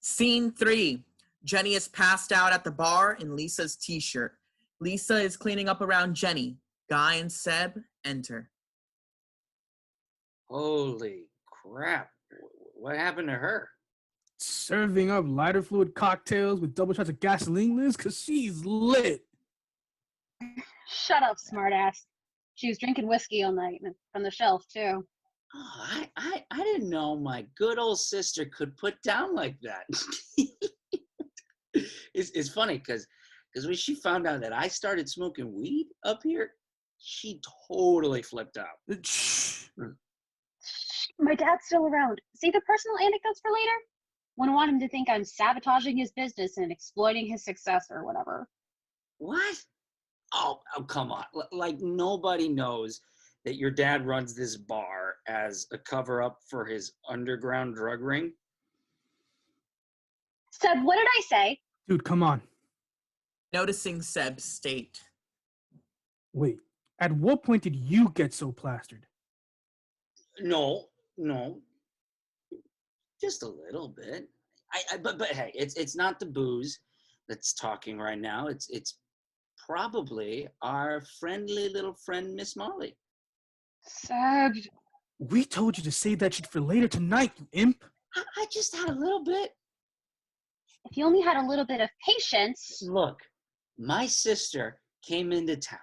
Scene 3. Jenny is passed out at the bar in Lisa's t-shirt. Lisa is cleaning up around Jenny. Guy and Seb enter. Holy crap. What happened to her? Serving up lighter fluid cocktails with double shots of gasoline, Liz, because she's lit. Shut up, smartass. She was drinking whiskey all night from the shelf, too. Oh, I didn't know my good old sister could put down like that. It's funny because when she found out that I started smoking weed up here, she totally flipped out. Shh. My dad's still around. Save the personal anecdotes for later? Wouldn't want him to think I'm sabotaging his business and exploiting his success or whatever. What? Oh, come on. Like, nobody knows that your dad runs this bar as a cover-up for his underground drug ring? Seb, what did I say? Dude, come on. Noticing Seb's state. Wait, at what point did you get so plastered? No. Just a little bit. But hey, it's not the booze that's talking right now. It's probably our friendly little friend, Miss Molly. Seb. We told you to save that shit for later tonight, you imp. I just had a little bit. If you only had a little bit of patience. Look, my sister came into town.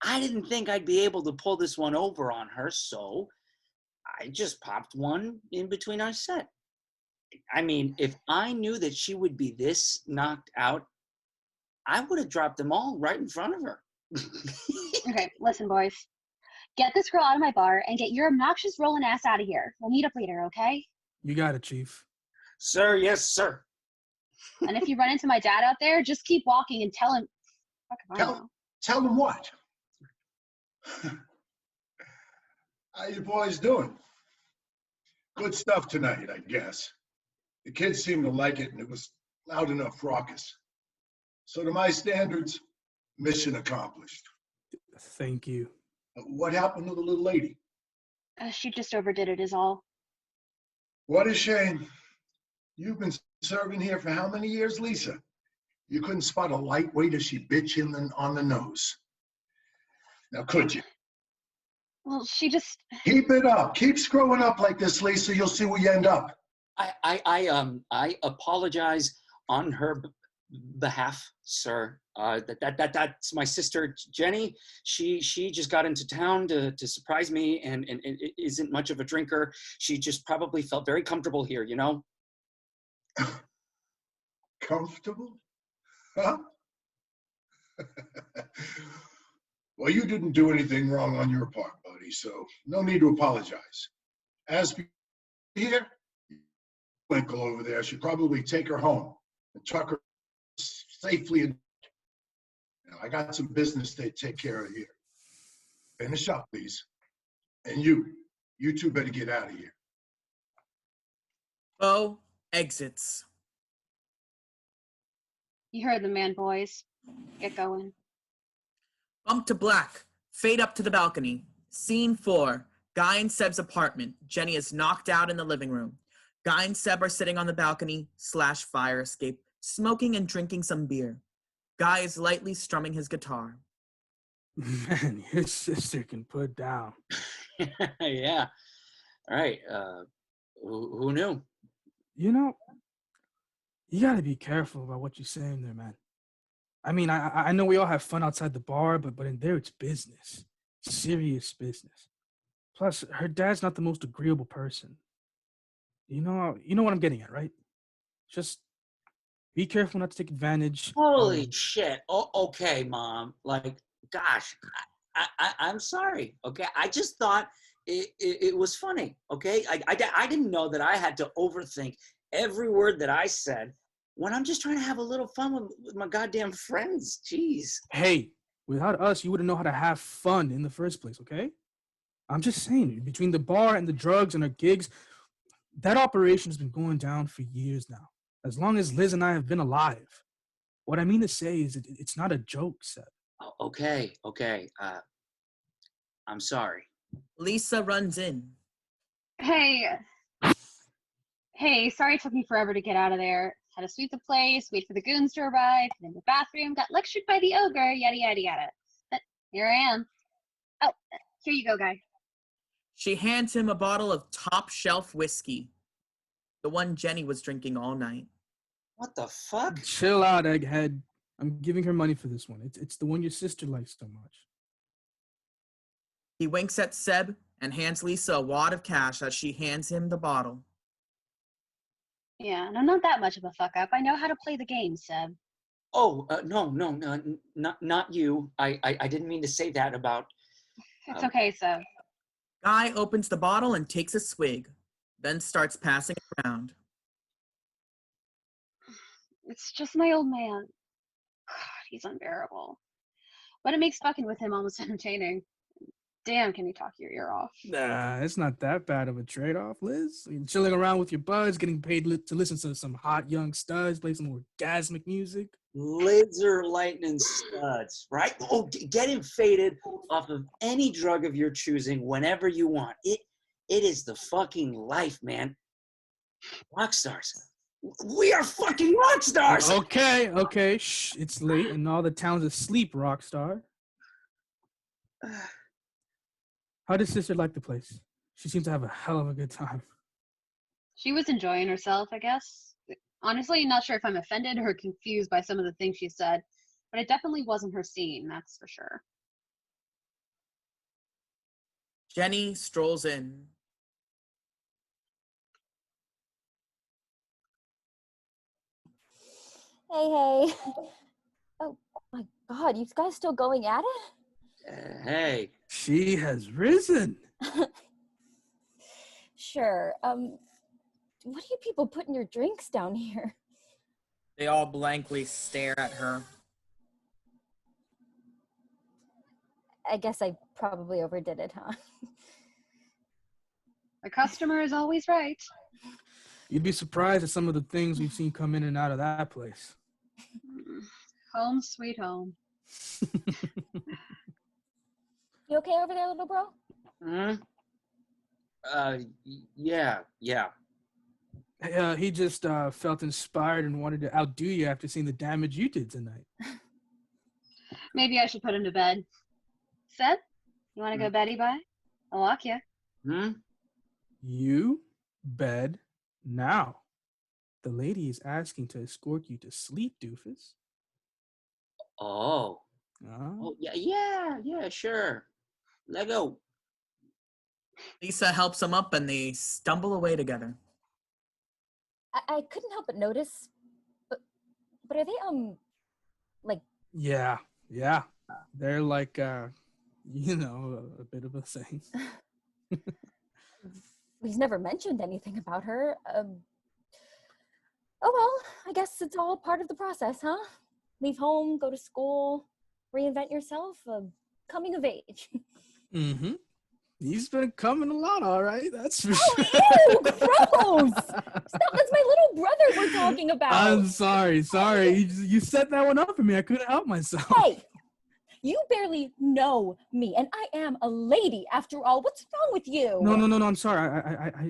I didn't think I'd be able to pull this one over on her, so I just popped one in between our set. I mean, if I knew that she would be this knocked out, I would have dropped them all right in front of her. Okay, listen, boys. Get this girl out of my bar and get your obnoxious rolling ass out of here. We'll meet up later, okay? You got it, Chief. Sir, yes, sir. And if you run into my dad out there, just keep walking and tell him. Tell him what? How you boys doing? Good stuff tonight, I guess. The kids seemed to like it, and it was loud enough raucous. So to my standards, mission accomplished. Thank you. What happened to the little lady? She just overdid it is all. What a shame. You've been serving here for how many years, Lisa? You couldn't spot a lightweight as she bit you on the nose. Now, could you? Well, she just... Keep it up. Keep screwing up like this, Lisa. You'll see where you end up. I apologize on her behalf, sir. That's my sister Jenny. She just got into town to surprise me and isn't much of a drinker. She just probably felt very comfortable here, you know? Comfortable? Huh? Well, you didn't do anything wrong on your part, buddy, so no need to apologize. As for here, Winkle over there should probably take her home and tuck her safely in. Now, I got some business to take care of here. Finish up, please. And you two better get out of here. Bo exits. You heard the man, boys. Get going. Bump to black. Fade up to the balcony. Scene 4. Guy and Seb's apartment. Jenny is knocked out in the living room. Guy and Seb are sitting on the balcony/fire escape, smoking and drinking some beer. Guy is lightly strumming his guitar. Man, your sister can put down. Yeah. All right. Who knew? You know, you gotta be careful about what you're saying there, man. I mean, I know we all have fun outside the bar, but in there it's business. Serious business. Plus, her dad's not the most agreeable person. You know what I'm getting at, right? Just be careful not to take advantage. Holy shit. Oh, okay, Mom. Like, gosh, I'm sorry. Okay, I just thought it was funny. Okay, I didn't know that I had to overthink every word that I said when I'm just trying to have a little fun with my goddamn friends. Jeez. Hey, without us, you wouldn't know how to have fun in the first place, okay? I'm just saying, between the bar and the drugs and our gigs, that operation has been going down for years now, as long as Liz and I have been alive. What I mean to say is it's not a joke, Seth. Okay. I'm sorry. Lisa runs in. Hey, Hey, sorry it took me forever to get out of there. Had to sweep the place, wait for the goons to arrive, get in the bathroom, got lectured by the ogre, yada yada yada. But here I am. Oh, here you go, guy. She hands him a bottle of top shelf whiskey, the one Jenny was drinking all night. What the fuck? Chill out, egghead. I'm giving her money for this one. It's the one your sister likes so much. He winks at Seb and hands Lisa a wad of cash as she hands him the bottle. Yeah, and I'm not that much of a fuck up. I know how to play the game, Seb. Oh, no, not you. I didn't mean to say that about. It's okay, Seb. Guy opens the bottle and takes a swig, then starts passing it around. It's just my old man. God, he's unbearable. But it makes fucking with him almost entertaining. Damn, can he talk your ear off? Nah, it's not that bad of a trade-off, Liz. You're chilling around with your buds, getting paid to listen to some hot young studs, play some orgasmic music. Laser lightning studs, right? Oh, getting faded off of any drug of your choosing whenever you want. It is the fucking life, man. Rock stars. We are fucking rock stars. Okay, shh. It's late and all the town's asleep, Rockstar. How does sister like the place? She seems to have a hell of a good time. She was enjoying herself, I guess. Honestly, not sure if I'm offended or confused by some of the things she said, but it definitely wasn't her scene, that's for sure. Jenny strolls in. Hey. Oh my God, you guys still going at Hey. She has risen. it? Sure. What do you people put in your drinks down here? They all blankly stare at her. I guess I probably overdid it, huh? The customer is always right. You'd be surprised at some of the things we've seen come in and out of that place. Home sweet home. You okay over there, little bro? Yeah. He just felt inspired and wanted to outdo you after seeing the damage you did tonight. Maybe I should put him to bed. Seb, you want to go beddy bye? I'll walk you. You bed now. The lady is asking to escort you to sleep, doofus. Oh, yeah, sure. Let go. Lisa helps him up and they stumble away together. I couldn't help but notice, but are they, like... Yeah. They're like, a bit of a thing. He's never mentioned anything about her. Oh well, I guess it's all part of the process, huh? Leave home, go to school, reinvent yourself, coming of age. Mm-hmm. He's been coming a lot, all right. That's for sure. Oh, ew, gross! Stop, that's my little brother we're talking about. I'm sorry. You set that one up for me. I couldn't help myself. Hey, you barely know me, and I am a lady after all. What's wrong with you? No, I'm sorry.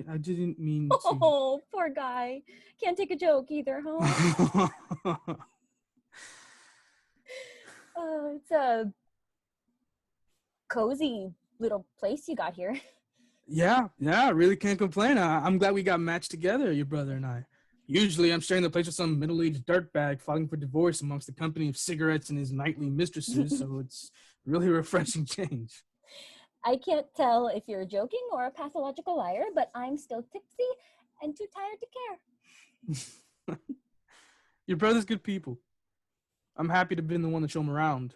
I didn't mean to. Oh, poor guy. Can't take a joke either, huh? It's a cozy little place you got here. Yeah, I really can't complain. I'm glad we got matched together, your brother and I. Usually I'm sharing the place with some middle-aged dirtbag filing for divorce amongst the company of cigarettes and his nightly mistresses, so it's really a refreshing change. I can't tell if you're joking or a pathological liar, but I'm still tipsy and too tired to care. Your brother's good people. I'm happy to have been the one to show him around.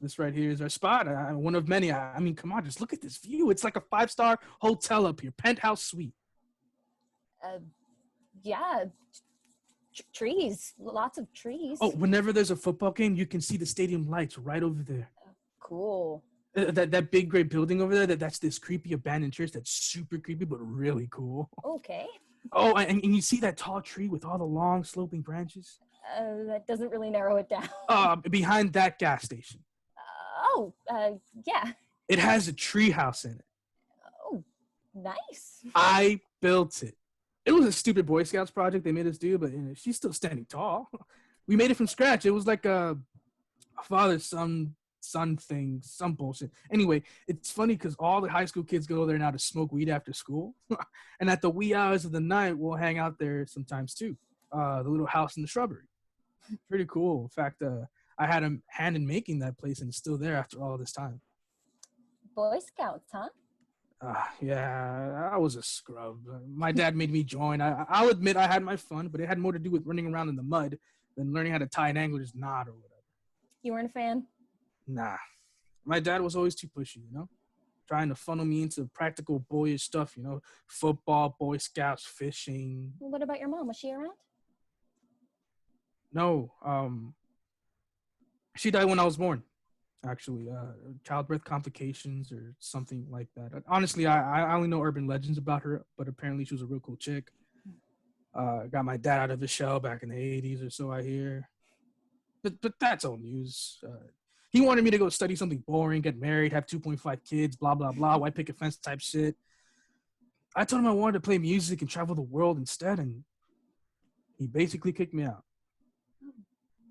This right here is our spot. One of many. I mean, come on, just look at this view. It's like a 5-star hotel up here, penthouse suite. Yeah, trees, lots of trees. Oh, whenever there's a football game, you can see the stadium lights right over there. Cool. That big gray building over there, that's this creepy abandoned church that's super creepy, but really cool. Okay. Oh, and you see that tall tree with all the long sloping branches? That doesn't really narrow it down. Behind that gas station. Yeah. It has a tree house in it. Oh, nice. I built it. It was a stupid Boy Scouts project they made us do, but she's still standing tall. We made it from scratch. It was like a father-son thing, some bullshit. Anyway, it's funny because all the high school kids go there now to smoke weed after school. And at the wee hours of the night, we'll hang out there sometimes too. The little house in the shrubbery. Pretty cool. In fact, I had a hand in making that place, and it's still there after all this time. Boy Scouts, huh? Yeah, I was a scrub. My dad made me join. I'll admit I had my fun, but it had more to do with running around in the mud than learning how to tie an angler's knot or whatever. You weren't a fan? Nah. My dad was always too pushy, you know? Trying to funnel me into practical boyish stuff, you know? Football, Boy Scouts, fishing. Well, what about your mom? Was she around? No, she died when I was born, actually. Childbirth complications or something like that. Honestly, I only know urban legends about her, but apparently she was a real cool chick. Got my dad out of his shell back in the 80s or so, I hear. But that's old news. He wanted me to go study something boring, get married, have 2.5 kids, blah, blah, blah, white picket fence type shit. I told him I wanted to play music and travel the world instead, and he basically kicked me out.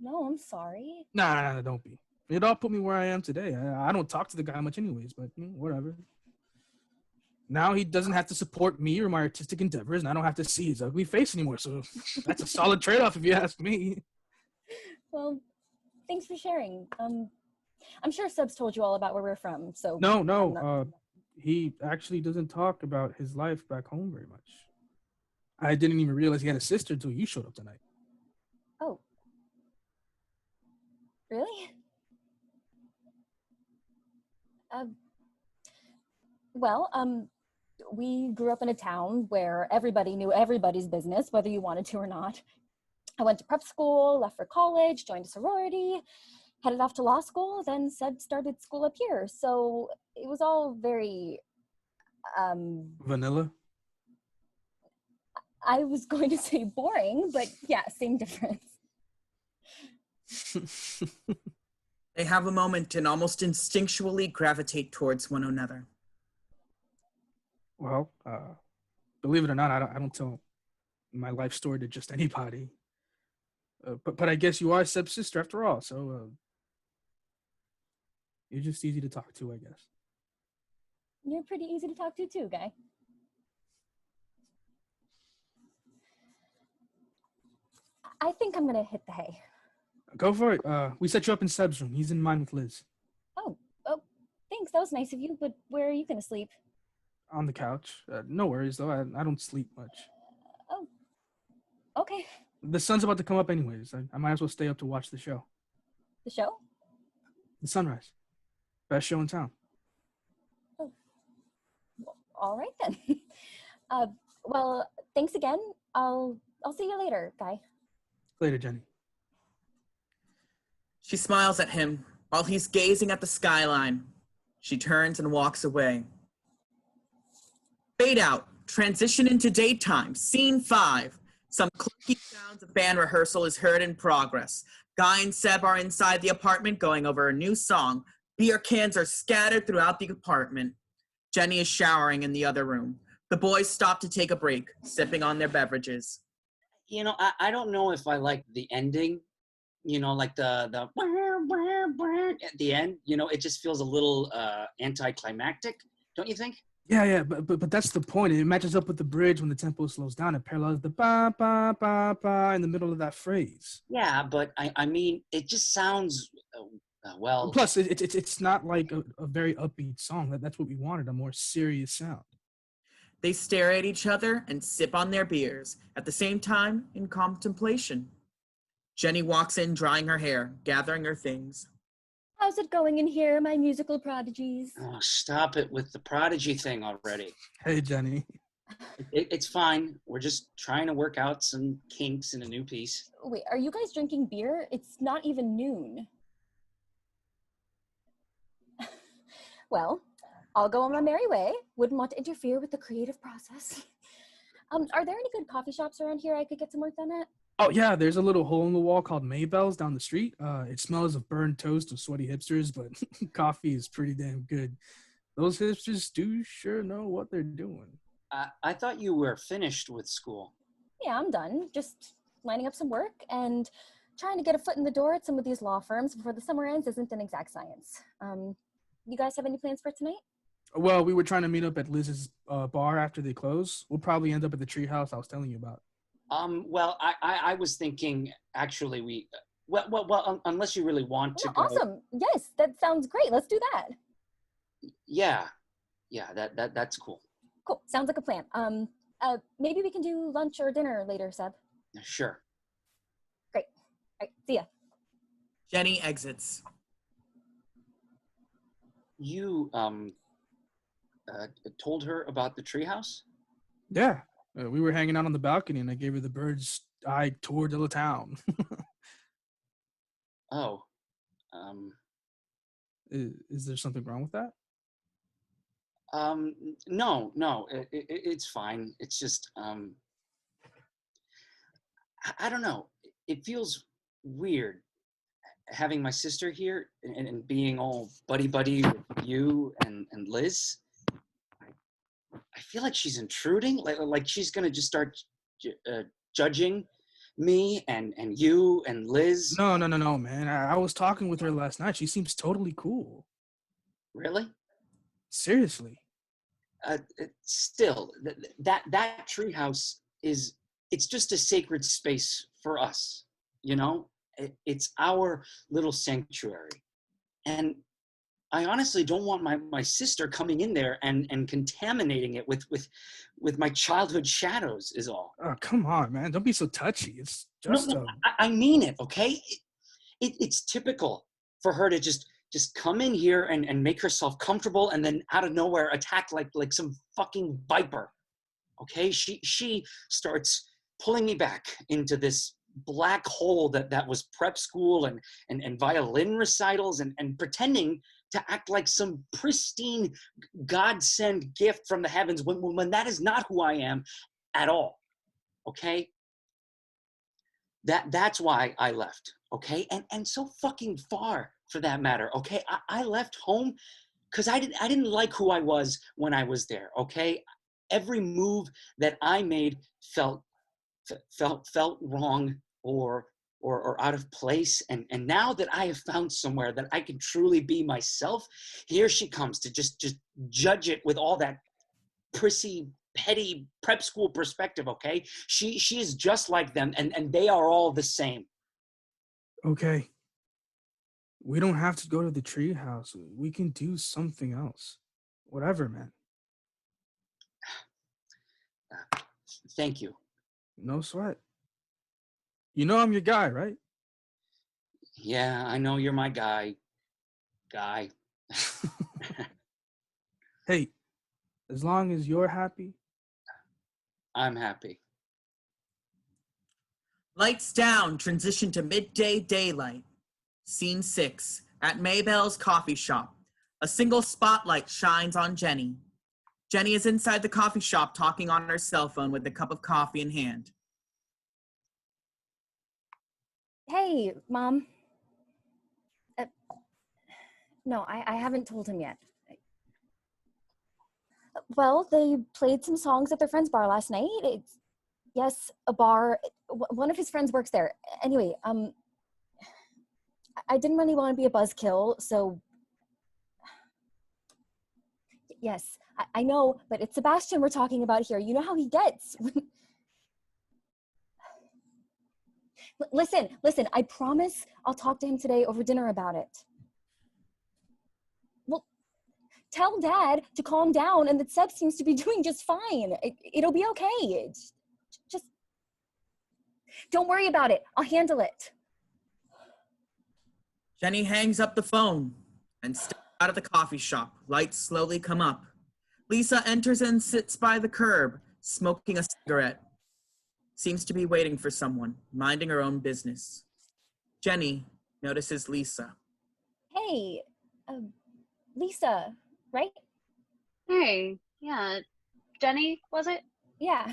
No, I'm sorry. Nah, don't be. It all put me where I am today. I don't talk to the guy much anyways, but whatever. Now he doesn't have to support me or my artistic endeavors, and I don't have to see his ugly face anymore, so that's a solid trade-off if you ask me. Well, thanks for sharing. I'm sure Subs told you all about where we're from, so... No. He actually doesn't talk about his life back home very much. I didn't even realize he had a sister until you showed up tonight. Oh. Really? We grew up in a town where everybody knew everybody's business, whether you wanted to or not. I went to prep school, left for college, joined a sorority, headed off to law school, then started school up here. So it was all very... Vanilla? I was going to say boring, but yeah, same difference. They have a moment and almost instinctually gravitate towards one another. Well, believe it or not, I don't tell my life story to just anybody. But I guess you are Seb's sister after all, so you're just easy to talk to, I guess. You're pretty easy to talk to too, Guy. I think I'm gonna hit the hay. Go for it. We set you up in Seb's room. He's in mine with Liz. Oh, thanks. That was nice of you, but where are you gonna sleep? On the couch. No worries, though. I don't sleep much. Oh, okay. The sun's about to come up anyways. I might as well stay up to watch the show. The show? The Sunrise. Best show in town. Oh, well, all right then. Well, thanks again. I'll see you later, Guy. Later, Jenny. She smiles at him while he's gazing at the skyline. She turns and walks away. Fade out. Transition into daytime. Scene 5. Some clicky sounds of band rehearsal is heard in progress. Guy and Seb are inside the apartment going over a new song. Beer cans are scattered throughout the apartment. Jenny is showering in the other room. The boys stop to take a break, sipping on their beverages. You know, I don't know if I like the ending, you know, like the at the end, you know, it just feels a little anticlimactic, don't you think? Yeah, but that's the point. It matches up with the bridge when the tempo slows down. It parallels the ba ba ba ba in the middle of that phrase. Yeah, but I mean, it just sounds well. Plus, it's not like a very upbeat song. That's what we wanted, a more serious sound. They stare at each other and sip on their beers, at the same time in contemplation. Jenny walks in drying her hair, gathering her things. How's it going in here, my musical prodigies? Oh, stop it with the prodigy thing already. Hey, Jenny. It's fine. We're just trying to work out some kinks in a new piece. Wait, are you guys drinking beer? It's not even noon. Well, I'll go on my merry way. Wouldn't want to interfere with the creative process. Are there any good coffee shops around here I could get some work done at? Oh, yeah, there's a little hole in the wall called Maybell's down the street. It smells of burned toast of sweaty hipsters, but coffee is pretty damn good. Those hipsters do sure know what they're doing. I thought you were finished with school. Yeah, I'm done. Just lining up some work and trying to get a foot in the door at some of these law firms before the summer ends isn't an exact science. You guys have any plans for tonight? Well, we were trying to meet up at Liz's bar after they close. We'll probably end up at the treehouse I was telling you about. Well, I was thinking actually unless you really want to go. Awesome. Yes, that sounds great. Let's do that. Yeah, that's cool. Cool. Sounds like a plan. Maybe we can do lunch or dinner later, Seb. Sure. Great. All right, see ya. Jenny exits. You told her about the treehouse? Yeah, we were hanging out on the balcony, and I gave her the bird's eye tour de la town. Oh, Is there something wrong with that? no, it's fine. It's just, I don't know. It feels weird having my sister here and being all buddy with you and Liz. I feel like she's intruding, like she's gonna just start judging me and you and Liz. No, man. I was talking with her last night. She seems totally cool. Really? Seriously. Still, that treehouse it's just a sacred space for us, you know? It's our little sanctuary. And I honestly don't want my sister coming in there and contaminating it with my childhood shadows is all. Oh, come on, man. Don't be so touchy. It's just No, I mean it, okay? It's typical for her to just come in here and make herself comfortable and then out of nowhere attack like some fucking viper. Okay? She starts pulling me back into this black hole that was prep school and violin recitals and pretending to act like some pristine godsend gift from the heavens when that is not who I am at all. Okay? That's why I left. Okay? And so fucking far for that matter. Okay? I left home because I didn't like who I was when I was there. Okay? Every move that I made felt wrong or out of place. And now that I have found somewhere that I can truly be myself, here she comes to just judge it with all that prissy, petty prep school perspective, okay? She is just like them, and they are all the same. okay. We don't have to go to the treehouse. We can do something else. Whatever, man. Thank you. No sweat. You know I'm your guy, right? Yeah, I know you're my guy. Hey, as long as you're happy. I'm happy. Lights down, transition to midday daylight. Scene 6, at Maybell's coffee shop. A single spotlight shines on Jenny. Jenny is inside the coffee shop talking on her cell phone with a cup of coffee in hand. Hey, Mom. No, I haven't told him yet. Well, they played some songs at their friend's bar last night. Yes, a bar. One of his friends works there. Anyway, I didn't really want to be a buzzkill, so yes, I know, but it's Sebastian we're talking about here. You know how he gets. Listen, I promise I'll talk to him today over dinner about it. Well, tell Dad to calm down and that Seb seems to be doing just fine. It'll be okay. Just don't worry about it. I'll handle it. Jenny hangs up the phone and steps out of the coffee shop. Lights slowly come up. Lisa enters and sits by the curb, smoking a cigarette. Seems to be waiting for someone, minding her own business. Jenny notices Lisa. Hey, Lisa, right? Hey, yeah. Jenny, was it? Yeah.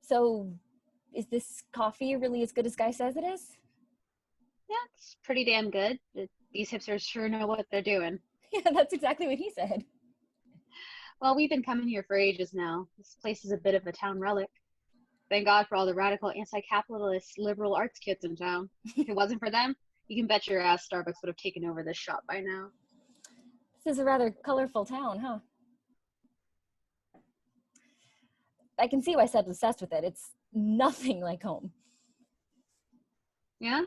So, is this coffee really as good as Guy says it is? Yeah, it's pretty damn good. These hipsters sure know what they're doing. Yeah, that's exactly what he said. Well, we've been coming here for ages now. This place is a bit of a town relic. Thank God for all the radical anti-capitalist liberal arts kids in town. If it wasn't for them, you can bet your ass Starbucks would have taken over this shop by now. This is a rather colorful town, huh? I can see why Seb's obsessed with it. It's nothing like home. Yeah?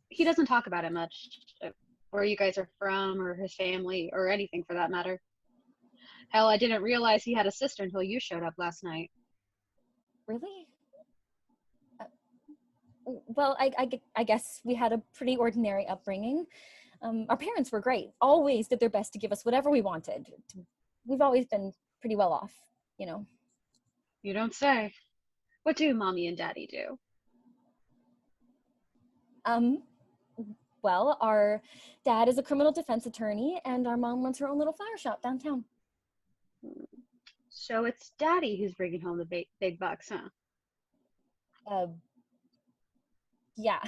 He doesn't talk about it much. Where you guys are from, or his family, or anything for that matter. Hell, I didn't realize he had a sister until you showed up last night. Really? Well, I guess we had a pretty ordinary upbringing. Our parents were great, always did their best to give us whatever we wanted. We've always been pretty well off, you know. You don't say. What do mommy and daddy do? Well, our dad is a criminal defense attorney, and our mom runs her own little flower shop downtown. So it's daddy who's bringing home the big bucks, huh? Yeah,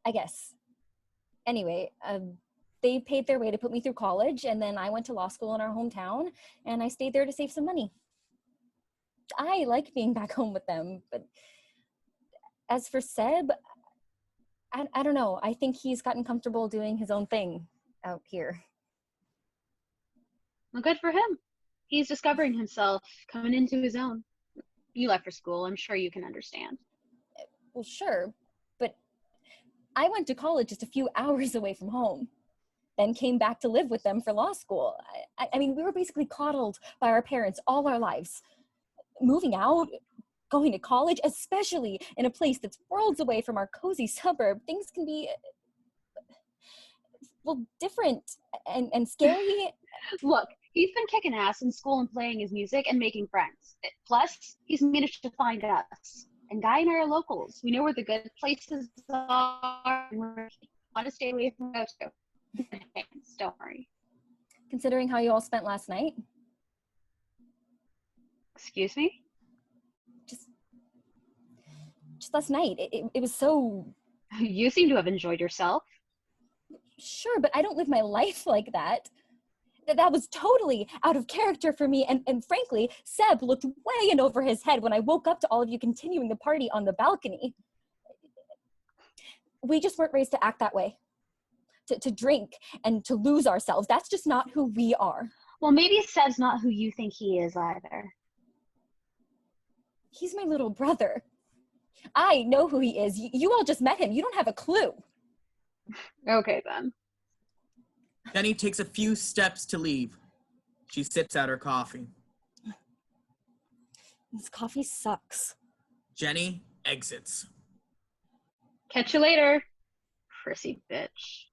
I guess. Anyway, they paid their way to put me through college, and then I went to law school in our hometown, and I stayed there to save some money. I like being back home with them, but as for Seb, I don't know. I think he's gotten comfortable doing his own thing out here. Well, good for him. He's discovering himself, coming into his own. You left for school. I'm sure you can understand. Well, sure, but I went to college just a few hours away from home, then came back to live with them for law school. I mean, we were basically coddled by our parents all our lives. Moving out, going to college, especially in a place that's worlds away from our cozy suburb, things can be, well, different and scary. Look, he's been kicking ass in school and playing his music and making friends. Plus, he's managed to find us. And Guy and I are locals. We know where the good places are, and we want to stay away from those too. Don't worry. Considering how you all spent last night? Excuse me? Just last night. It was so... You seem to have enjoyed yourself. Sure, but I don't live my life like that. That was totally out of character for me, and frankly, Seb looked way in over his head when I woke up to all of you continuing the party on the balcony. We just weren't raised to act that way. To drink and to lose ourselves. That's just not who we are. Well, maybe Seb's not who you think he is either. He's my little brother. I know who he is. You all just met him. You don't have a clue. Okay, then. Jenny takes a few steps to leave. She sips out her coffee. This coffee sucks. Jenny exits. Catch you later, prissy bitch.